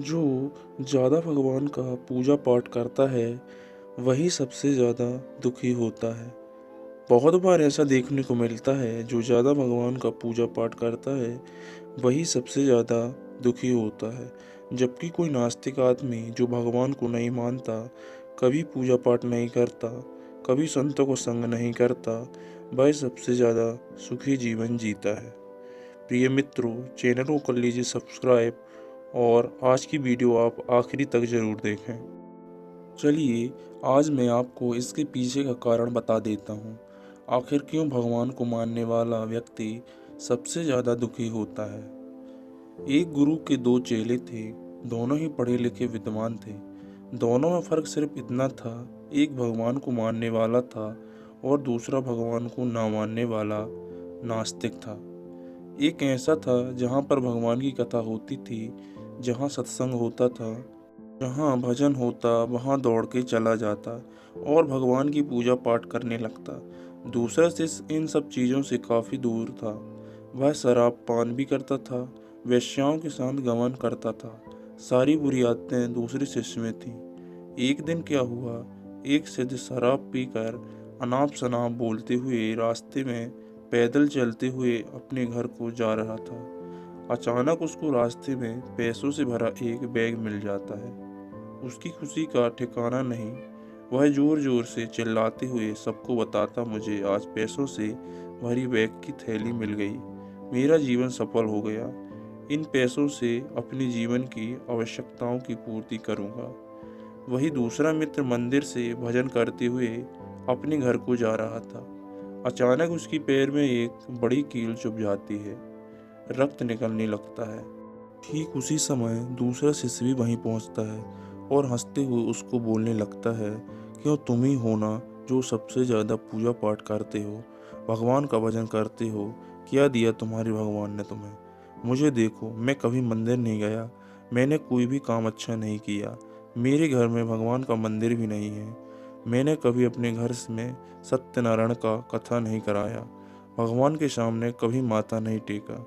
जो ज़्यादा भगवान का पूजा पाठ करता है वही सबसे ज़्यादा दुखी होता है। बहुत बार ऐसा देखने को मिलता है जो ज़्यादा भगवान का पूजा पाठ करता है वही सबसे ज़्यादा दुखी होता है। जबकि कोई नास्तिक आदमी जो भगवान को नहीं मानता, कभी पूजा पाठ नहीं करता, कभी संतों को संग नहीं करता, वह सबसे ज़्यादा सुखी जीवन जीता है। प्रिय मित्रों, चैनल को कर लीजिए सब्सक्राइब और आज की वीडियो आप आखिरी तक ज़रूर देखें। चलिए आज मैं आपको इसके पीछे का कारण बता देता हूँ। आखिर क्यों भगवान को मानने वाला व्यक्ति सबसे ज़्यादा दुखी होता है। एक गुरु के दो चेले थे, दोनों ही पढ़े लिखे विद्वान थे। दोनों में फ़र्क सिर्फ इतना था, एक भगवान को मानने वाला था और दूसरा भगवान को ना मानने वाला नास्तिक था। एक ऐसा था जहाँ पर भगवान की कथा होती थी, जहाँ सत्संग होता था, जहाँ भजन होता वहाँ दौड़ के चला जाता और भगवान की पूजा पाठ करने लगता। दूसरा शिष्य इन सब चीज़ों से काफ़ी दूर था। वह शराब पान भी करता था, वेश्याओं के साथ गमन करता था। सारी बुरी आदतें दूसरे शिष्य में थीं। एक दिन क्या हुआ, एक शिष्य शराब पीकर अनाप शनाप बोलते हुए रास्ते में पैदल चलते हुए अपने घर को जा रहा था। अचानक उसको रास्ते में पैसों से भरा एक बैग मिल जाता है। उसकी खुशी का ठिकाना नहीं। वह जोर जोर से चिल्लाते हुए सबको बताता, मुझे आज पैसों से भरी बैग की थैली मिल गई, मेरा जीवन सफल हो गया। इन पैसों से अपने जीवन की आवश्यकताओं की पूर्ति करूंगा। वही दूसरा मित्र मंदिर से भजन करते हुए अपने घर को जा रहा था। अचानक उसकी पैर में एक बड़ी कील चुभ जाती है, रक्त निकलने लगता है। ठीक उसी समय दूसरा शिष्य भी वहीं पहुंचता है और हंसते हुए उसको बोलने लगता है, क्यों तुम ही हो ना जो सबसे ज़्यादा पूजा पाठ करते हो, भगवान का भजन करते हो। क्या दिया तुम्हारे भगवान ने तुम्हें? मुझे देखो, मैं कभी मंदिर नहीं गया, मैंने कोई भी काम अच्छा नहीं किया, मेरे घर में भगवान का मंदिर भी नहीं है, मैंने कभी अपने घर में सत्यनारायण का कथा नहीं कराया, भगवान के सामने कभी माथा नहीं टेका।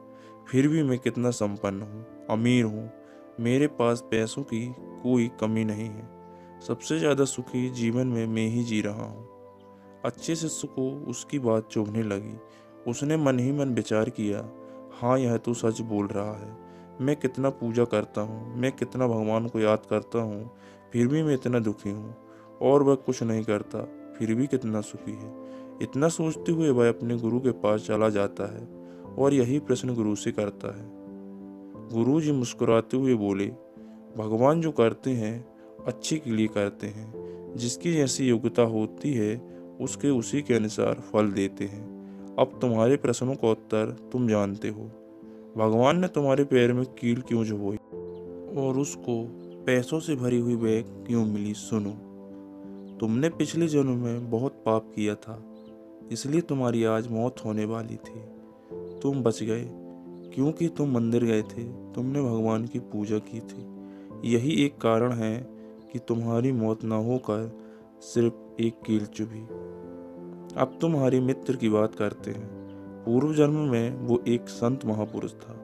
फिर भी मैं कितना संपन्न हूँ, अमीर हूँ, मेरे पास पैसों की कोई कमी नहीं है। सबसे ज़्यादा सुखी जीवन में मैं ही जी रहा हूँ। अच्छे शिष्य को उसकी बात चुभने लगी। उसने मन ही मन विचार किया, हाँ यह तो सच बोल रहा है। मैं कितना पूजा करता हूँ, मैं कितना भगवान को याद करता हूँ, फिर भी मैं इतना दुखी हूँ। और वह कुछ नहीं करता, फिर भी कितना सुखी है। इतना सोचते हुए वह अपने गुरु के पास चला जाता है और यही प्रश्न गुरु से करता है। गुरु जी मुस्कुराते हुए बोले, भगवान जो करते हैं अच्छे के लिए करते हैं, जिसकी जैसी योग्यता होती है उसके उसी के अनुसार फल देते हैं। अब तुम्हारे प्रश्नों का उत्तर तुम जानते हो। भगवान ने तुम्हारे पैर में कील क्यों चुभोई और उसको पैसों से भरी हुई बैग क्यों मिली? सुनो, तुमने पिछले जन्म में बहुत पाप किया था, इसलिए तुम्हारी आज मौत होने वाली थी। तुम बच गए क्योंकि तुम मंदिर गए थे, तुमने भगवान की पूजा की थी। यही एक कारण है कि तुम्हारी मौत न होकर सिर्फ एक कील चुभी। अब तुम्हारे मित्र की बात करते हैं। पूर्व जन्म में वो एक संत महापुरुष था,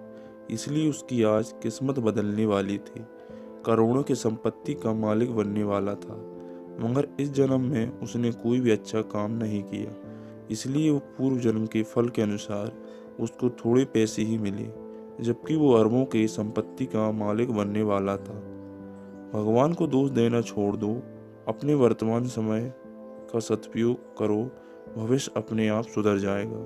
इसलिए उसकी आज किस्मत बदलने वाली थी। करोड़ों की संपत्ति का मालिक बनने वाला था, मगर इस जन्म में उसने कोई भी अच्छा काम नहीं किया, इसलिए वो पूर्व जन्म के फल के अनुसार उसको थोड़े पैसे ही मिले, जबकि वो अरबों की संपत्ति का मालिक बनने वाला था। भगवान को दोष देना छोड़ दो, अपने वर्तमान समय का सदुपयोग करो, भविष्य अपने आप सुधर जाएगा।